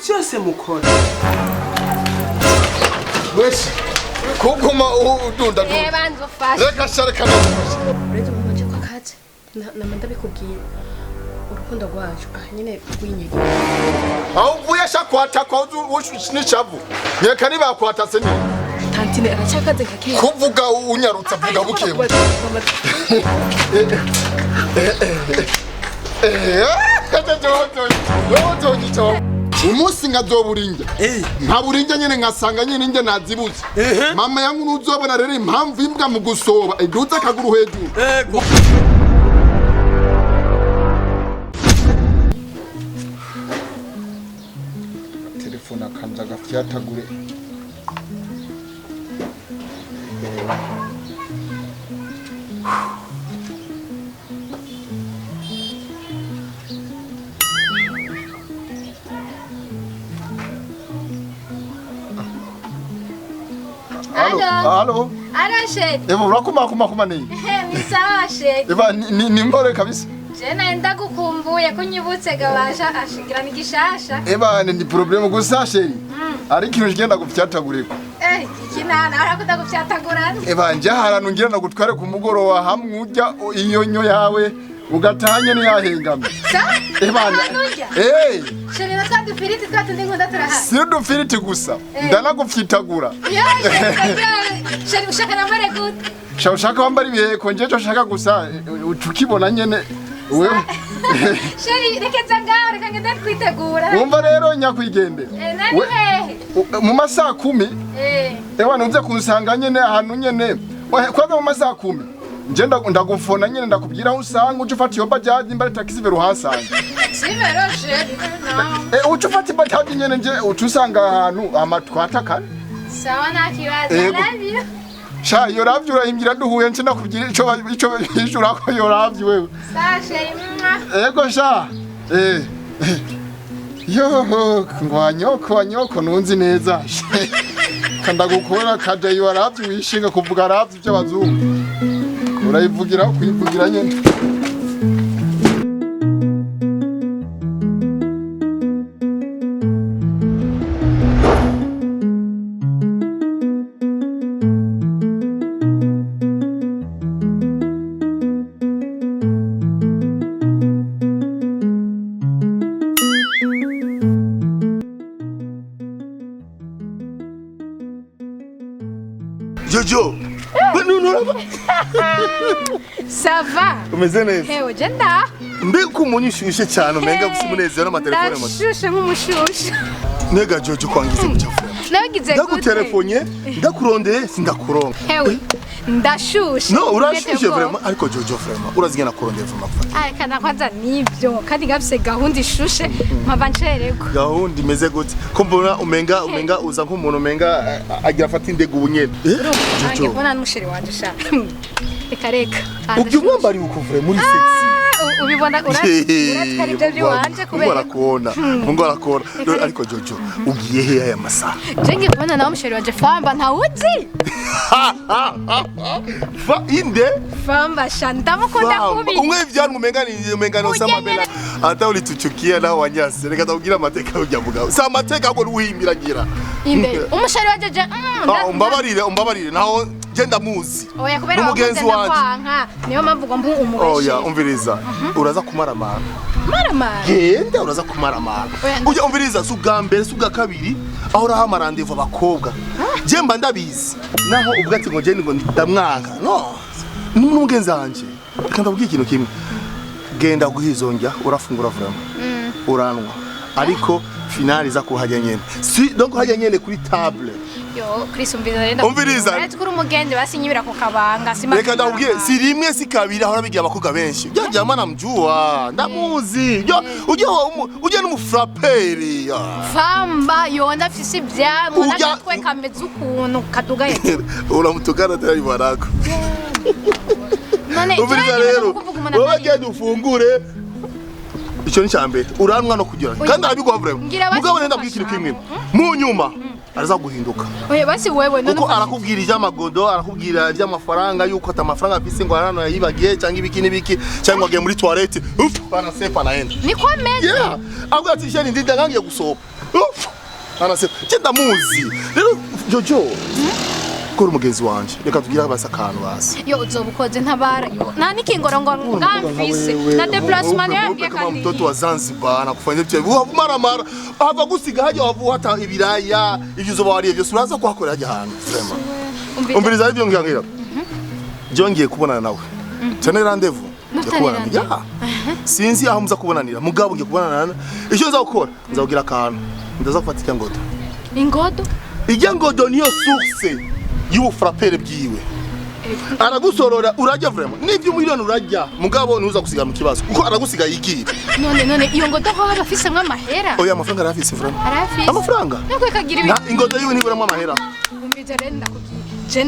byose mukora wese kuguma udunda banzo fasha reka shareka nafasha uretse umuntu kwa kaze namanda bikubwiye urukundo rwacu nyine rwinyege aho uvuye shakwata kwa n'icyavu reka niba kwatatse ni tantine aracakaze gake kuvuga unyarutsa vuga bukewe umunsi ngazoburinja nkaburinja nyene ngasanga nyene nje nazibuze mama yangu nuzobona rero impamvu imbwa mu gusoba iduza akaguru hejuru telefone akanja gafyatagure Halo. Arashe. Eva urakuma ni. Ni sawa she. Eva ni mbore kabisa. Je naenda kukumbuye kunyibutse gabasha ashigira nigishasha. Eva ni problem gusa sheri. Ari kintu kigenda gufyatagurika. Ikinana arakuda gufyatagura. Eva nje haranu ngira nagutware ku mugoro wa hamwe ujya iyo nyo yawe ugatanye ni yahengamye. Eva Sheri nataka dufiriti twatu ndingo turaha. Si dufiriti gusa. Ndanagufyitagura. Sheri ushaka nambare gute? Ushaka wambara ibiheko nje cyo shaka gusa ukibona nyene wewe. Sheri rekeza ngaho reka ngende kwitegura. Wumva rero nyakwigendera. Nani hehe? Mu masaha 10. Ewa nunze kunsanga nyene ahantu nyene. Kwaza mu masaha 10. Nje ndagufona nyene ndakubwira aho usanga uje ufata iyo bajaji mbare taxi vero hasanga. Sivero sheri no. Uje ufata bajaji nyene nje utusanga ahantu amatwata kare. Sawa nakibaza nabyo. Sha yo ravyo urahimbira duhuye nce nakubwira ico yishura ko yo ravyo wewe. Sawa sheri. Ego sha. Yo ngwanyoko nunzi neza. Kanda gukora kaje yo ravyo wishinga kuvuga ravyo by'abazungu. Urayivugira kuyivugira nyene. Jojo. Ça va? Umeze neza. Hewe jenda. Mbe kumunyushushe cyane umenga gusa umunezero n'amatelefone mu. Ndashushe nk'umushushe. Nega Jojo kwangize muchafu. Nagize gute? Ndagutelefone, ndakurondeye sindakuronka. Hewe. Ndashushe. No, urashushe vraiment ariko Jojo vraiment urazigena kurondeye vraiment. Ay kana kwanza nibyo kandi gafise gahunda ishushe mpava ncerego. Gahunda imeze gute? Ko mbona umenga uza nk'umuntu umenga agira afata indego ubunyene. Jojo. Mbona n'umusheri wanje sha. Reka. Ubyo mwambari ukuvure muri sexy. Ubibona uratari byo wanje kubera. Mungu arakora. Ariko Jojo ugiye he aya masaha? Jenge kubona na umusheri wanje Famba ntawuzi. Famba shandamukunda kubi. Umwe ivyana umenga no samabela. Ata ulituchukia na wanyase. Reka tabugira amateka ujya mugabo. Sa amateka ngo ruhimbiragira. Inde umusheri wanje je. Umbabarire naho genda muzi. Oya kubera umugenzi wanje. Niyo mpamvu ngo mbu umubeshi. Oya umviriza. Uraza kumaramara. Maramara. Genda uraza kumaramara. Ujya umviriza subwa mbere subwa kabiri aho raha rendez-vous abakobwa. Je mba ndabizi. Naho ubwo ati ngo je ngo ndamwanga. No. N'umugenzi wanje. Reka ndabwiye ikintu kimwe. Genda guhizonja urafungura vraiment. Uranwa. Ariko finali za kuhajya nyene. Si donc hajya nyene kuri table. Yo Chris umviriza. Umviriza. Ati kuri umugenzi basinyibira ku kabanga sima. Reka ndabwiye si rimwe si kabiri aho nabigiye abakobwa benshi. Bya jamana namjua. Ndamuzi. Uje n'umufrapperi. Famba yo ndafise ibyamwe natwe kameze ukuntu kadugaye. Uramutugana atari barako. None umviriza rero. Wowe genda ufungure. Icyo ni cyambere. Uranwa no kugira. Kandi abigwa vraiment. Mugabo nenda bwikira kimwe. Mu nyuma. Araza guhinduka. Oye basi wewe none uko arakubwira iby'amagodo arakubwira iby'amafaranga yuko atamafaranga afise ngo arano yayibagiye cyangwa ibiki n'ibiki cyangwa agiye muri toilette bana sepa naenda ni komeza yeah ahubwo ati sheni ndinda ngangiye gusohoka Anase cyenda muzi rero Jojo kora umugenzi wanje reka tugira abasakano basi yo uzobukoze ntabara nta nikingoro ngamfise na déplacement yambye kandi mtoto wa Zanzibar anakufanya byo mara ava gusiga haje wavu hata ibiraya ibyo uzoba wariye byose uraza kuhakora haje hantu vraiment umbiriza ibyo ngiyangira jongiye kubonana nawe cyane rendezvous ya sinzi aho muza kubonanira mugabo ngiye kubonana icyo nzakora nzakugira akantu ndaza kufatika ngodo ingodo ijya ngodo niyo source y'ubufrapere bwiwe aragusorora urajya vraiment nibyo miliyoni urajya mugabo nuza gusiga mu kibazo uko aragusiga yigira none iyo ngodo ho abafise mwa mahera oya amafaranga arafise vraiment arafise amafaranga nako kagira ibi ingodo yiwe nibura amahera umbize rero ndakubwira je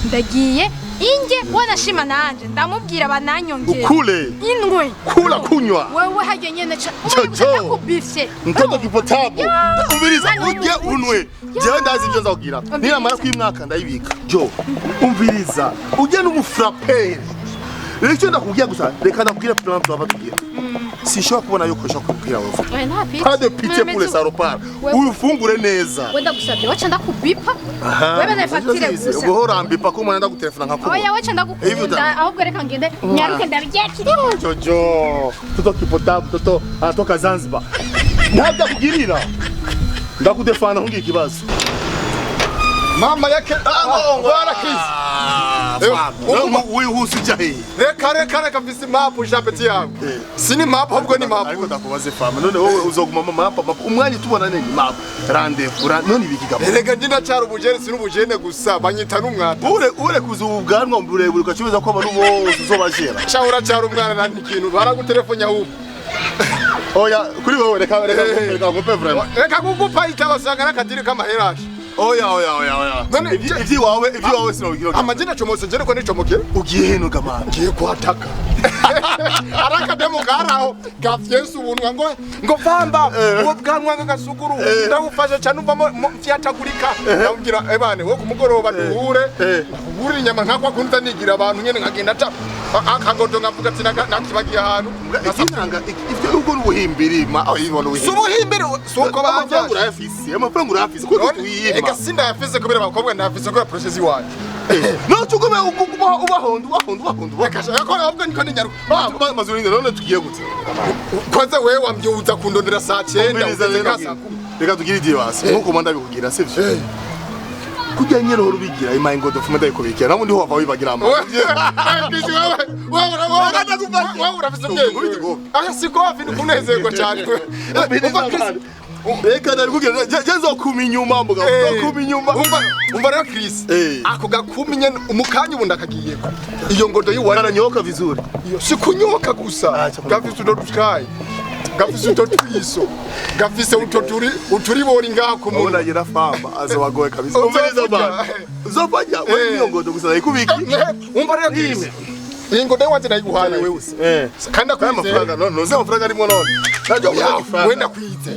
ndagiye inge wanashima nanje ndamubwira bananyongera ukule indwe kula kunywa wewe haje nyene kubifye mtoto kipotabo umviriza ujye unwe je ndazi ibyo nzakugira niramara kwimwaka ndayibika jo umviriza ujye n'umufrapere rero icyo ndakubwira gusa reka ndakubwira plan tu abatugira sinshobora kubona yuko ushaka kubwira wowe pas de pitié pour les salopards uyufungure neza wenda gusabye wacha ndakubipa wewe na facture gusa guhora mbipa ko mwana ndagutelefona nkako oya wacha ndagukunda ahubwo reka ngende nyaruke ndabyakira jojo toto kipotabo toto atoka Zanzibar ntabwo kugirira ndakudefana ngiye kibazo mama yake ngwara kizi wihuse ujya he reka mfise mapu japeti yawe sini mapu ahubwo ni mapu ariko ndakubaze Famba none wowe uzoguma mapu umwanya tubona nene mapu rendezvous none ibikigabo erega ndina cyaro ubujene sinu ubujene gusa banyita n'umwata ure kuzubwanwa burebure ukacibuza ko abantu bose uzobajera cyahura cyaro umwana nandi kintu baragutelefone ahubwo oya kuri wowe reka ngupe vraiment reka kugupa itabasanga nakadiri kamaheraje oya none ivyi wawe sinabigiro amajina chomose jere ko nicomokera ugiye heno gamana ngiye kwataka araka demo garaho gafyesu ubunwa ngo Famba ngo bwanwa ngagasukuru ndagufasha cyane umva mfyatagurika ndabwira ebane wo kumugoroba duhure uri nyama nkakwa kunta nigira abantu nyene nkagenda ta akagodo ngavuga ati nakibagiye ahantu gasanga ivyo uko ubuhimbiri ma ayibona ubuhimbiri subuhimbiri suko amafaranga urafise ko tuyima ega sinda yafise kubera abakobwa ndafise ko process iwaje no tugume ubahonda akasha yakora ahubwo niko ninyaruka mazuri none tugiye gute kwanza wewe wambyuza kundondera saa 9 reka tugire igihe basi nkuko manda bikugira sivyo kujya nyero ho rubigira imaye ngodo fuma ndayikubikira namundi ho wava wibagira ama wewe urafise ubwenge aha siko afini kunezerwa cyane reka ndabikugira jezo kuminyuma mbuga kuminyuma umva rero Chris ako gakuminye umukanya ubundi akagiye iyo ngodo yiwana nyoka vizuri iyo sikunyoka gusa gafise udotukaye gafise utotwiso gafise uturi bori ngaho ku muntu nagira Famba azowagoye kabisa umviriza bana uzopanya wewe niyo ngodo gusa ikubiki umva rero Chris iyi ngodo yawanze nayiguhaye wewe kandi akwize amafaranga none uze amafaranga arimo none najyo wenda kwize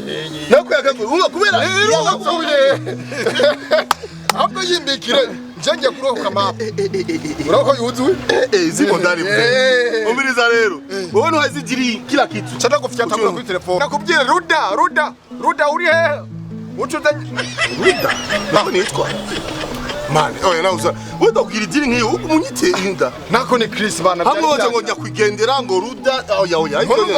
nakwiyagaguye unga kubera ahubwo yimbikire njenge kurohoka mapu uroho yuzuye ziko ndani umviriza rero wowe ntuhazigiri kila kitu chata gufyata kuri telefone nakubwira ruda uri he utuzanye ruda nako nitwa mane oya nauza wenda kugira idiri nkiyo umunyite inda nako ni Chris bana hamwe waje ngo nyakwigendera ngo ruda oya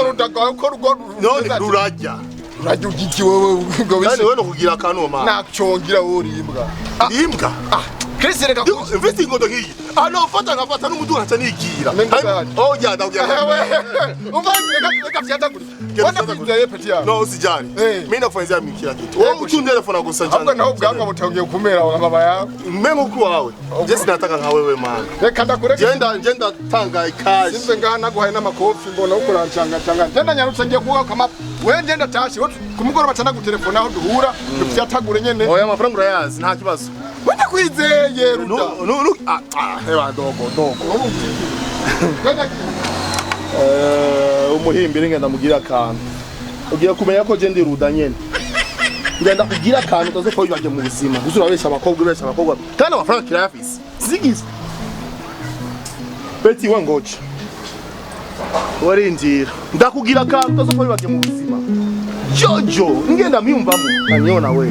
ruda ko rugo none rurajya urajya ugiti wowe ngo wese wewe no kugira akantu mama nacyongira uri imbwa imbwa Chris reka mfite ingodo nkiyi fata ngafata n'umudu acha nigira oya ndabwira umva reka fyata kuri wana kwizaye peti ya no usijani mimi nakufanyia mikira kitu wewe utunde telefone gusa njana ahubwo naho bwanga butangiye kumera baba yawe meme ku wawe je sinataka nka wewe man reka ndakureka ngenda tanga ikaje simbe ngana guhaye n'amakofi mbona uko rancanga ngenda nyarutse ngiye kuba kama wewe ngenda tashi kumugora batana gutelefona aho duhura dufyatagure nyene oya amafaranga urayazi nta kibazo wenda kwizeye ruda no heba dogo umuhimbire ngenda mugira akantu ugiye kumenya ko je ndi ruda nyene ngenda kugira akantu utazo wibaje mu buzima gusa urabesha abakobwa kandi amafaranga kirayafise zigize beti wangoje warinjira ndakugira akantu utazopfa wibage mu buzima jojo ngenda myumvamo anyona we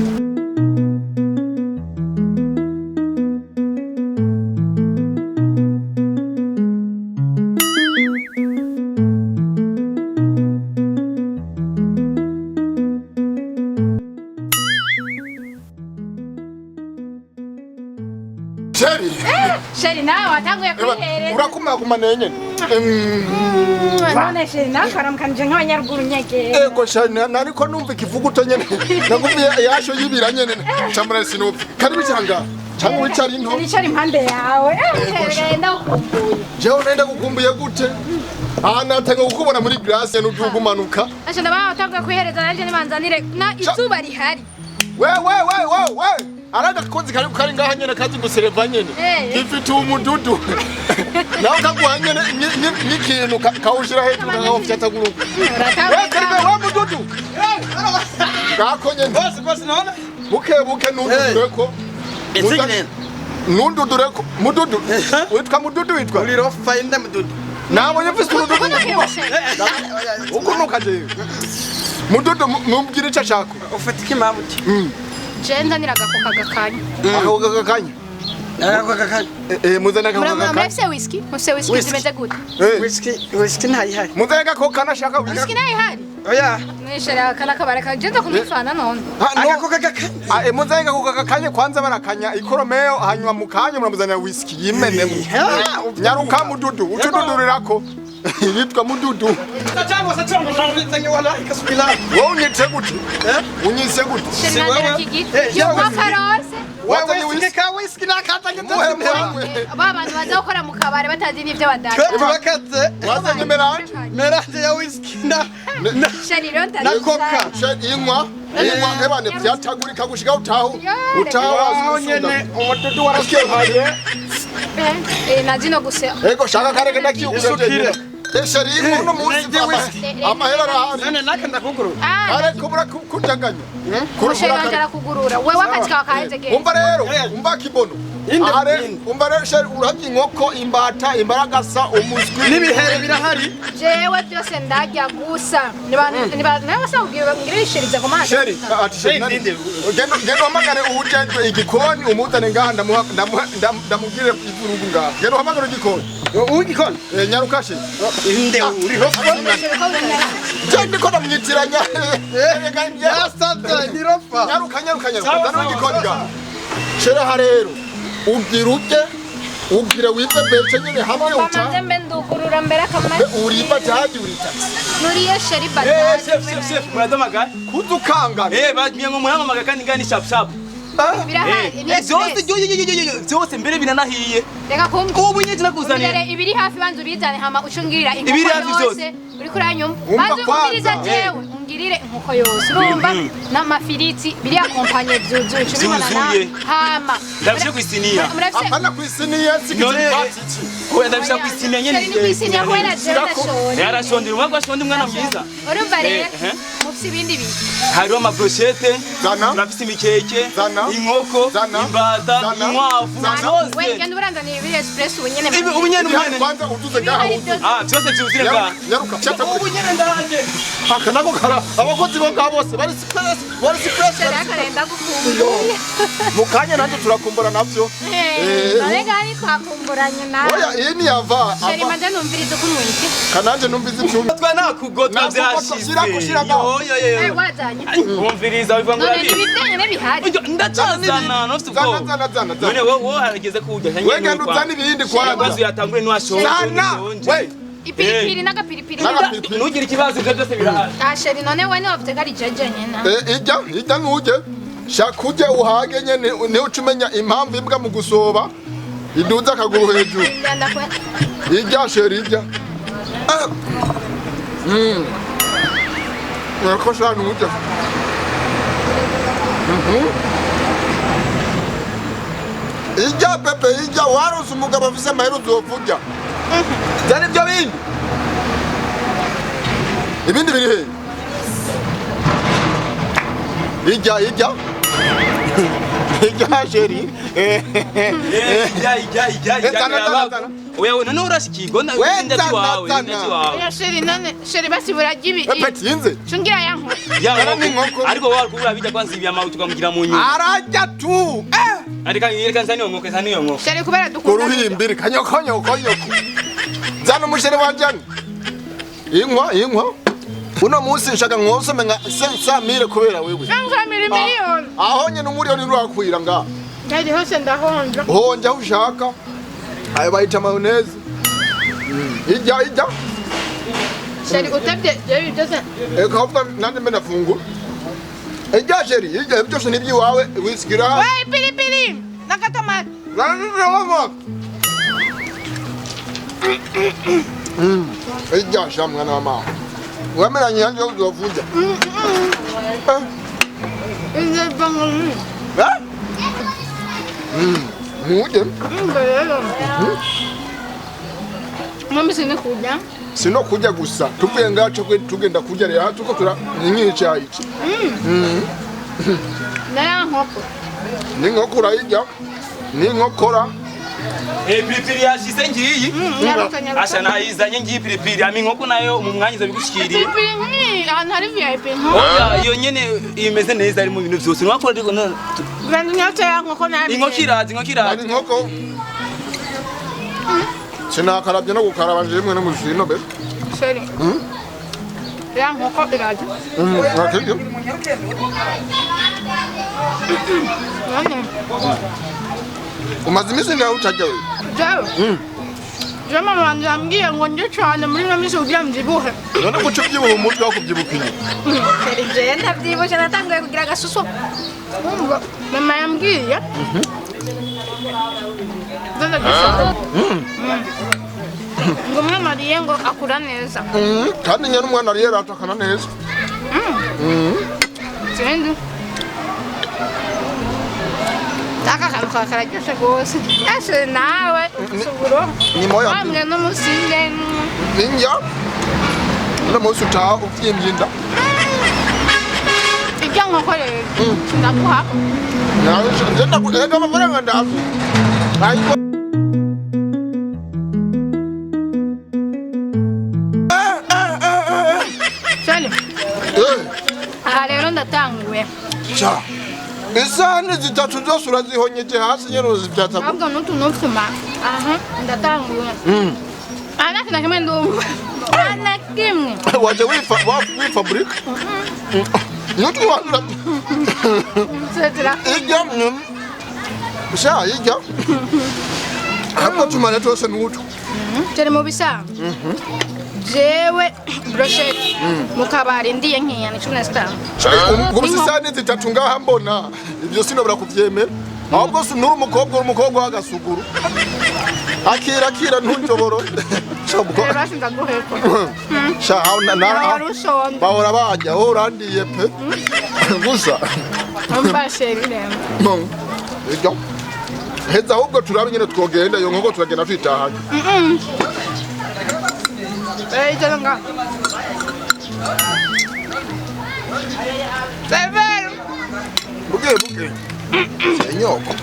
Sheri nawe watanguye kwihereza. Urakuma kumanenye. None sheri nawe karamukanje nk'abanyaruguru nyege. Ego sheri nariko numva ikivuguto nyene. Nagumiye yasho yibira nyene. Chamara sinopfi. Kari bicanga. Cyangwa wicari into. Wicari impande yawe. Nenda gukumbuye. Jewe nenda gukumbuye gute? Natanga kukubona muri glace n'utugumanuka. Asha ndaba watanguye kwihereza nanje nimanzanire na izuba rihari. We. Arada kozi kari ngaha nyene kazi gusereva nyene. Ifite umududu. Nawe kaguha nyene n'ikintu kawushira hejuru ngaho fyataguruka. We mududu. Gako nyene. Bose none. Buke nundureko. Insigne. Nundureko. Mududu. Witwa mududu witwa. Uliro find mududu. Nabonye mfise umududu nyuma. Ukunuka je. Mududu numbwira ico ashaka. Ufatike mabuti. Jenda niragakoka gakanya. Ako gakanya. Muzana gakanya. Mufise whisky? Mufise whisky zimeze gute? Whisky ntayihari. Muzana gakoko nashaka whisky ntayihari? Oya. Nishera kana kabareka jenda kumifana none. Agakoka gakanya. Muzana gakoko gakanya kwanza barakanya ikoromeo hanyuma mukanya muramuzana whisky yimenemo. Nyaruka mududu, utududurirako. Yitwa mududu. Wowe unyitse gute? Unyise gute? Shenandera kigiti. Yumva karose. Wewe whisky ka whisky nakatanye tuzimwe. Aba bantu baza gukora mu kabare batazi n'ivyo badaka. Tubakaze. Wazanye Meranje ya whisky na Sheniro na coca. Inywa ebane vyatagurika gushika utaho. Utaho nyene umududu waraskehaye. Nazino guse. Ego shaka kareke ndakiyugusukire. Sheri uno munsi amahera arahari. None nakanda kuguru. Ariko kuryaganya. Kushengera kugurura. Wewe akazi kawe kaheze genda. Umva rero, umva kibono. Umva rero sheri urabye inkoko imbata imbaragasa umuswi. Nibihere birahari. Jewe byose ndarya gusa. Nibasabwira ngirishiriza ku mazi. Sheri, ati sheri. Gendo hamagare ubujejwe igikoni umutane ngaha ndamugire ivurugu ngaha. Gendo hamagare igikoni. Ugikoni? Nyarukashe. Inde uri rofa. Jendi ko namwitiranya. Yasatse ni rofa. Nyaruka. Dano igikoni ngaha. Shera harero. Ubwira wipe beche nyine hamwe uta. Bamaze mbendugurura mbere akamara. Uriba taji uritax. Nuriye sheri badaje. Chef muradamaga. Kudukanga. Bagiye ngo muhamamaga kandi ngani sharp. Byose mbere binanahiye. Reka kumva. Ubu nyine nakuzaniye. Ibiri hafi banzu bizane hama ucungirira Ibiri hafi inkoko byose. yose. Uri kuranyuma. Banzu ungiriza jewe. Ungirire inkoko yose. Urumva n'amafiriti biri akompanye byuzuye. Ubibona na hama. Ndabishe kwisiniya. Apana kwisiniya sikiti. Oya ndabishe kwisiniya nyene. Ni kwisiniya ko yarashonde. Yarashonde umwagwa shonde umwana mwiza. Urumva rero. Mufite ibindi bintu. Hariho amabrochette. Zana. Urafise imikeke. Zana. Inkoko. Imbata. Inkwavu. Zose. We genda uranzanira ibiri espresso ubunyene. Ubu nyene Kwanza utuze ngaha. byose byuzire ngaha. Nyaruka chata. Ubu nyene ndaje. Akanako kara abakozi bo ngabo bose bari stress. Karenda gukumbuye. Mukanya nanjye turakumbura navyo. None gani twakumburanye nawe. Oya iyi ni yava. Sheri manje numviriza kunwike. Kananje numvize ibyumba. Twa nakugotwa byashize. Yo wazanye. Umviriza bivuga ngo None ibijanye n'ibihari. ndacazana nofite ubwoba. Zana. None wowe harageze kujya Wega nduzana ibindi kwazo kwanza. yatangure n'washonje. Zana. We. Ipiripiri n'agapiripiri. Ntugire ikibazo ibyo byose birahari. Sheri none we niwavuze ko ari jeje nyena. Ijya nuje. Shakuje uhage nyene ne ucumenya impamvu imbwa mu gusoba. Iduza akaguru hejuru. Ndanda kwe. Ijya sheri ijya. Nakosha nuje. Ijya pepe ijya waruze umugabo afise amahero uzovujya. Zane byo ibindi biri he? Ijya ijya sheri wewe none urashikirwa ndati wawe ya sheri none sheri basi buragibi peti yinze shungira yanko ariko wakubura bijya kwanzibya amawe tukamugira mu nyuma arajya tu arika yereka nsani yonko sheri kubera dukunda kuruhimbiri kanyoko zana umusheri wanjani inkwa uno munsi nshaka nkosome nka 500 kubera wewe 500 miliyoni aho nyene umuriyoni rwakwira nga kandi hose ndahonja honja ushaka ayo bayita mayonnaise ijya sheri utebye jewe byose kavuga nande mena fungu ijya sheri ijya byose nibyi wawe wisikira we pilipili nakatomati ijya shamwana mama wamera nyanje uzovuja inze bangu muje mami sinikuja sino kujya gusa tuvuye ngaco tugenda kujya rero tuko tura nyinyica iki na nkoko ni nkoko urayijya ni nkokora pilipili yashise ngiyi asha nayizanye ngiyi pilipili ami nkoko nayo mu mwanya zo bigushikiriye pilipili hari VIP nko oya iyo nyene imeze neza ari mu bintu byose nwakora ariko Gandu nyote ya nkoko na inkokirazi ari nkoko sinakarabye no gukarabanje rimwe no mushino be sheri ya nkoko iraje nakebyo umaze imisi ngaho utajya we jawe jama manje ambwiye ngo nje cyane muri no misi ugira mzibuhe none guca ubyibuha umutwe wo kubyibukinya sheri je ndabyibushe natanguye kugira agasuso mama yambwiye Dada gisa ngo mwana Mariye ngo akura neza kandi nyine umwana Ariye atakana neza Sendo Taka kanka karagisha gose ese nawe suburo ni moya amwe no musinge ninja na musu ta ufyimbinda ijya nkokore ndakuha nawe nje ndakugenda amafaranga ndafu ayiko Sali rero ndatanguye cha isani zitatu zose urazihonyeje hasi nyene zibyata ahubwo n'utunufuma aha ndatanguye ana kina kimwe ndumva ana kimwe waje wifabric nutu wandura setira ijya sha ijya hapo tumane tose nutu turi mu bisa jewe brochette mukabari ndiye nkiyana 15 Gurusi isani zitatu ngaha mbona ibyo sinobora kuvyemera ahubwo sunura umukobwa w'agasuguru akira ntunjoboro chabwo rashinda guheko sha na bahora bajya urandiye pe gusa ambashe birembo ijyo heza ahubwo turabe nyine twogenda yo nkoko turagenda twitahanye ijanga Server buge senyoko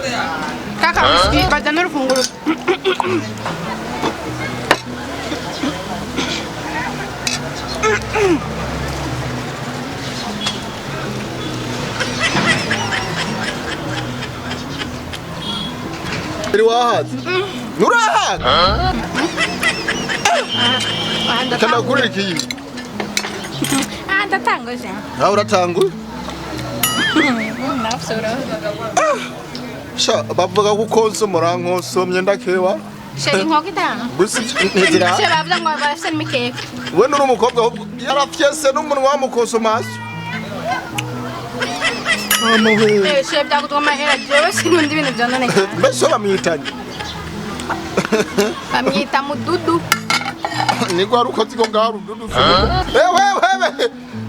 kaka badana urufunguro iri wahaze nurahaga kana kurira iki ndatangoje nawe uratanguye nafsura sha bavuga ko konsomora nkosomye ndakewa sheri nkoko itanga gusa ntizira se bavuga ngo barafite mikeke we nuri umukobwa yarafyese n'umunwa wamukonsomasi se byagutwa mahera jewe sinundi ibintu byononeka mbese bamwitanye bamwita mududu ni rwaruka tiko ngaho rududu ewe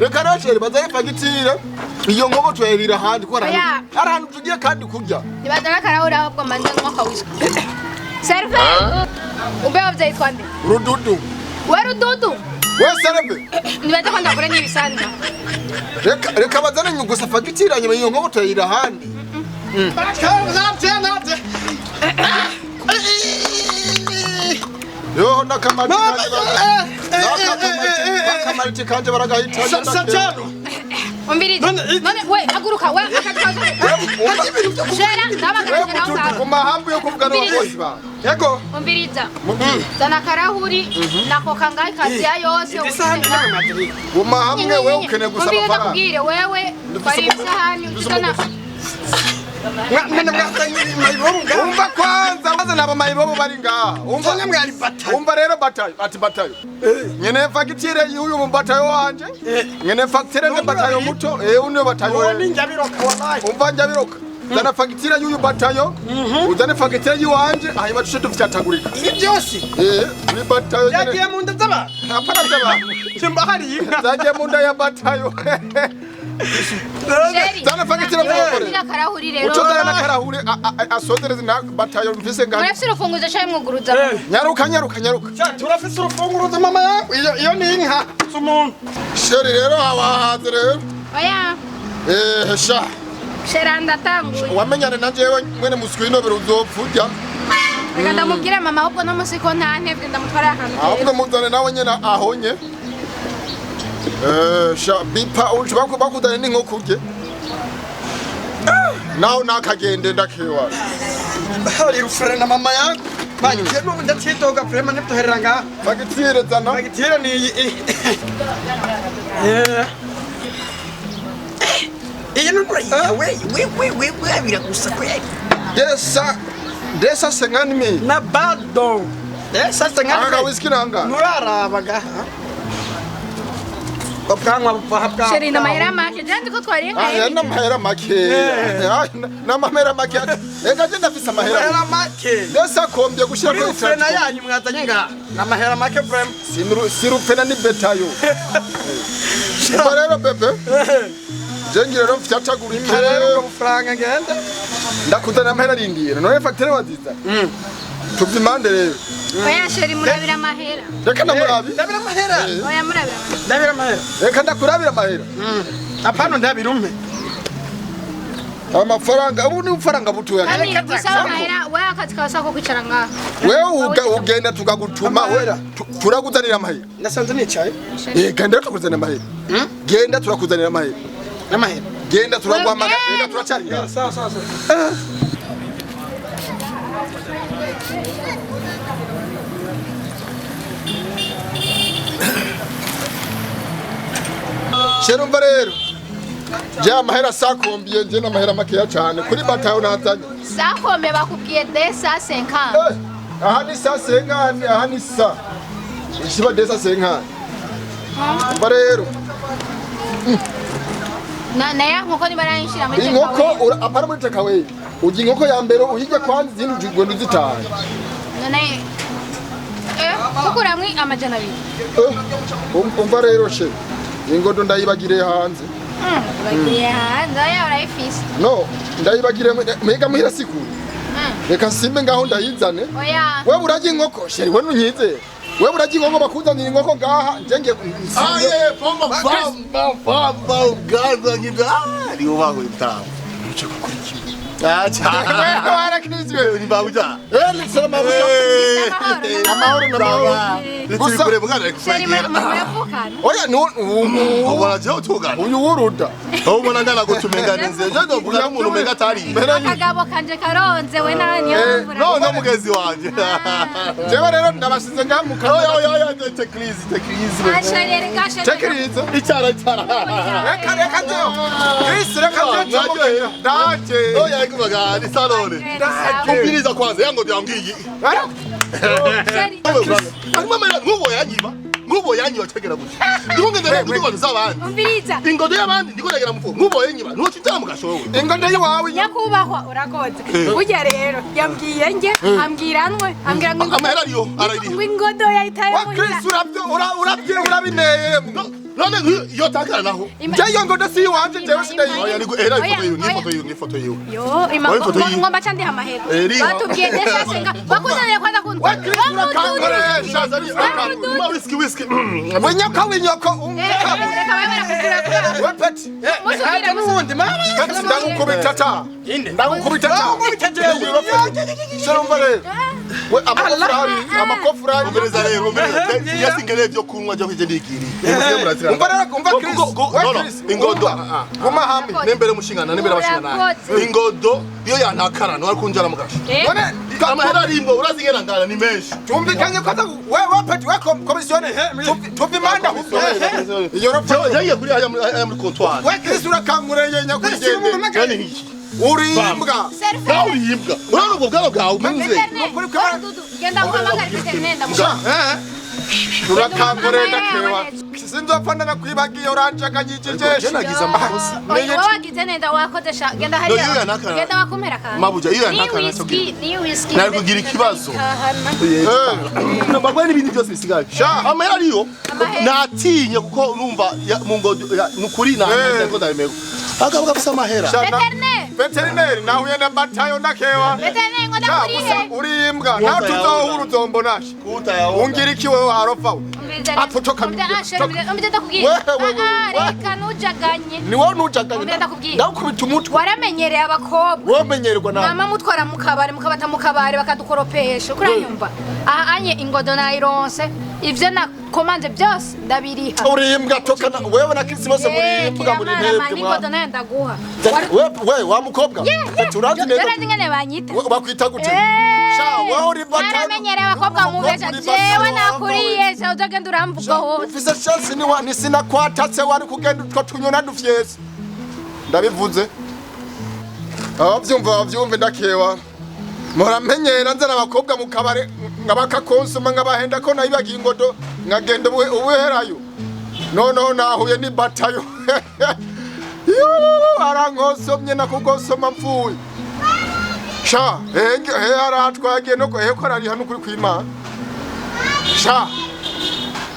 reka rasheri bazaye fagitire iyo ngobo twayirira handi ko arantu tugiye kandi kurya nibadara karahura ahubwo manze nkoko wiswa serve ube wabyaye twande rududu we rududu we serve nibadara kwanda kure n'ibisanda reka bazane nyugusa fagitire nyuma iyo ngobo twayirira handi Yo nakamati kanje baragahita. Satano. Umbiriza. None we haguruka we akatwaza. Shera ndabagaraje naho ngaho. Kumahambu yo kuvuga n'abakozi ba. Yego. Umbiriza. Zana karahuri nako kangaye kazi ya yose. Kumahamwe we ukene gusaba fara. fara. Umbiriza wewe bari isahani ukitana. Umva kwanza maze nabo mayibobo bari ngaha. Umva rero batayo ati batayo. Nyene fagitire y'uyu mu batayo wanje. Nyene fagitire ne batayo muto. Uno batayo. Umva njabiroka. Zana fagitire y'uyu batayo. Uzane fagitire y'uwanje hanyuma tushe dufyatagurika. Ibi byose. Ni batayo nyene. Yagiye mu nda zaba. Apana zaba. Kimba hari inka. Zagiye mu nda ya batayo. Zana fagitire mwokore. Ira karahuri rero. Ucozana na karahuri asozereze na batayo mfise ngaho. Murafise urufunguzo cyane mwuguruza. Nyaruka. Turafise urufunguruzo mama yangu. Iyo ni inka z'umuntu. Sheri rero abahanze rero. Oya. Sha. Shera ndatanguye. Wamenyane na jewe mwene muswino biruzopfurya. Reka ndamubwira mama ahubwo no musiko nta ntebwe ndamutwara ahantu. Ahubwo muzane nawe nyene ahonye. Sha bipa ushobako bakudane n'inkoko urye. Naho nakagende ndakewa. Hari rufere na mama yangu. Mani keno ndatidoga prema neptoherera ngaha. Fagitire zana. Fagitire ni iyi. Iyi nukura we biragusa kweli. Desa sengani mi. Na bado. Desa sengani. Aga whisky nanga. Murarabaga. Kopkanwa bapapka. Sheri na mahera make jandi ko twari nka. Na mahera make. Na mahera make. Ega je ndafisa mahera. Mahera make. Desa kombye gushira ko itatu. Na yanyu mwazanye nga. Na mahera make frame. Sirupena ni betayo. Barero bebe. Jengire rero mfyatagura imbere rero franga ngenda. Ndakuzana amahera rindira. None facture waziza. Tuvyimande rero. Oya sheri murabira mahera. Reka ndamurabi. Ndabira mahera. Oya murabira. Ndabira mahera. Reka ndakurabira mahera. Apano ndabira umpe. Amafaranga ubu ni ufaranga butuya. Kandi gusaba mahera we akazi kasako kwicara ngaha. Wewe ugenda tukagutuma we turaguzanira amahera. Nasanze nicaye. Genda tukuzanira amahera. Genda turakuzanira amahera. Namahera. Genda turagwamaga. Genda turacari. Sawa. Sherumva rero. Ja mahera sakombiye je na mahera makeya cyane kuri batayo nazanye. Sakombe bakubwiye desa 50. Aha ni sa 50, aha ni sa. Ishiba desa 50. Barero. Na ya nkoko ni barayishira muri inkoko apara muri takawe. Ugi inkoko ya mbere uhijya kwanza izindi ujigwe zitanu. None kukuramwe amajana abiri. Umva rero she. Ingodo ndayibagire hanze. Bagire hanze ya urayifise. No, ndayibagire mega muhira sikuru. Reka simbe ngaho ndayizane. Oya. Wewe urajya inkoko sheri we nunyize. Wewe urajya inkoko bakuzanira inkoko ngaha njenge. Famba ugaza ngida. Ari ubaho itaho. Uce gukora iki? Wara kinizwe Ni babuja. ni salama amahoro. Gusa kure bugana Sheri murapfukana. Oya no waraje utugana. uyu wuruda. Ubona ngana gutumenganize. Jado vuga umuntu mega atari. Akagabo kanje karonze we nani yumvura. No mugezi wanje. Jewe rero ndabasize ngamuka. Oya tekrizi. Ashari gashe. Tekrizo. Icara. Reka nzo. Reka nzo. Daje. Oya kubaga ni salone. Kumbiriza kwanza yango byambwiye. Sheri. Mama ngubo yanyiba tegera guti. Ndunge ndere kuri konza abandi. Umbiriza. Ingodo y'abandi ndiko negera mufu. Ngubo yanyiba nuko kitara mugashowe. Ingodo yawe. Nyakubahwa urakoze. Burya rero yambwiye nge ambwiranwe ambwira ngo amahera ariyo arayiri. ingodo yayitaye Wa Kristo urabineye. None yo takara naho. Jayo ngodo si wanje jewe sindayi. Oya niko era ifoto yiwe. Yo ngomba cyandi amahera. Batubwiye desa senga bakuzanira kwanza kuntu. Wa Kristo urakankoresha zari whisky. Winyoko. Reka wewe nakugura. We peti. haje n'ubundi mama ndagukubita ta inde ndagukubita ta Shalom rero we amakofurari Umbereza rero umbereza yasingereye byo kunywa byo kije ndigiri umva Chris ingodo guma hamwe nembere mushingana nembere abashingana ingodo iyo yantakara no arkunjara mugasha none amahera rimbo urazingera ngana ni menshi tumvikanye ko we peti we komisione tuvimanda huko iyo raporo yagiye kuri aya muri comptoir we Chris urakangureye nyakugende cyane hiki urimbwa urimbwa urano ubwo bwabo bwawe umenze genda guhamagara biternenda turakangureye ndakewa sinzopfana na kwibagiye uranjaka nyijejesha nagize amakosa wowe wagize nenda wakodesha genda hariya genda wakumera kandi mabuja iyo yantakana cyo ni whisky nari kugira ikibazo nabagwe n'ibindi byose bisigaye amahera ariyo natinye kuko urumva mu ngodo nukuri nanje ko ndabimego akavuga gusa amahera veterineri nahuye na batayo ndakewa veterineri ngo ndakurihe urimbwa nawe tuzohura uzombonashe ungira iki wewe harofa apfotoka reka nujaganye ni wowe nujaganye ndakubita umutwe waramenyereye abakobwa womenyerwa nawe mama mutwara mu kabari mukabata mu kabari bakadukoropesha kuranyumva aha anye ingodo nayironse ivyo nakomanze byose ndabiriha urimbwa tokana wewe na Chris bose murimbwa muri ntebwe ingodo nayo ndaguha we wa mukobwa turazi neza ngene banyita bakwita gute sha wewe uri batayo waramenyereye abakobwa mubesha jewe nakuriye sha uzagenda uramvuga hose ufise chance ni sina kwatatse wari kugenda utwo tunyona dufyese ndabivuze abavyumve ndakewa muramenyera nzana abakobwa mu kabare ngabakakonsoma ngabahenda ko nayibagiye ingodo ngagenda ubuherayo no nahuye ni batayo arankosomye nakugosoma mfuye sha aratwagiye no ko ari hano kuri kwimana sha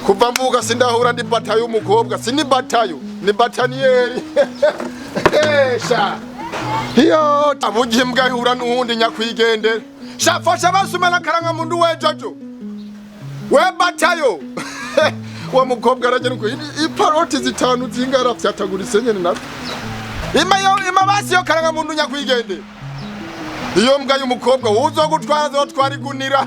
kuva mvuga sindahura ndi batayo umukobwa sini batayo ni bataniyeri sha iyo abugiye mbwa hura nuhundi nyakwigendera sha fasha basumana karanga mundu wejojo we batayo wa mukobwa aragera ko iparoti zitanu zingara vyatagurise nyene nato ima basi yo karanga mundu nyakwigendera iyo mbwa y'umukobwa uzogutwara zotwara igunira